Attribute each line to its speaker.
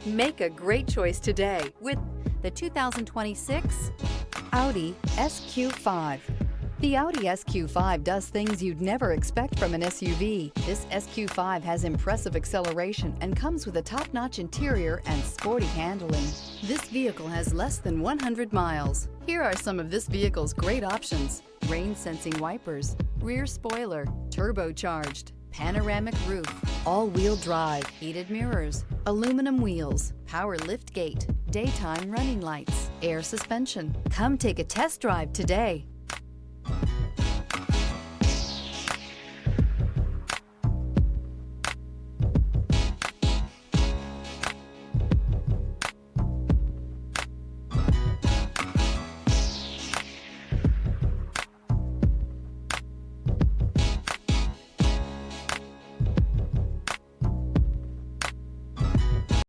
Speaker 1: Make a great choice today with the 2026 Audi SQ5. The Audi SQ5 does things you'd never expect from an SUV. This SQ5 has impressive acceleration and comes with a top-notch interior and sporty handling. This vehicle has less than 100 miles. Here are some of this vehicle's great options: rain-sensing wipers, rear spoiler, turbocharged, panoramic roof, all-wheel drive, heated mirrors, aluminum wheels, power lift gate, daytime running lights, air suspension. Come take a test drive today.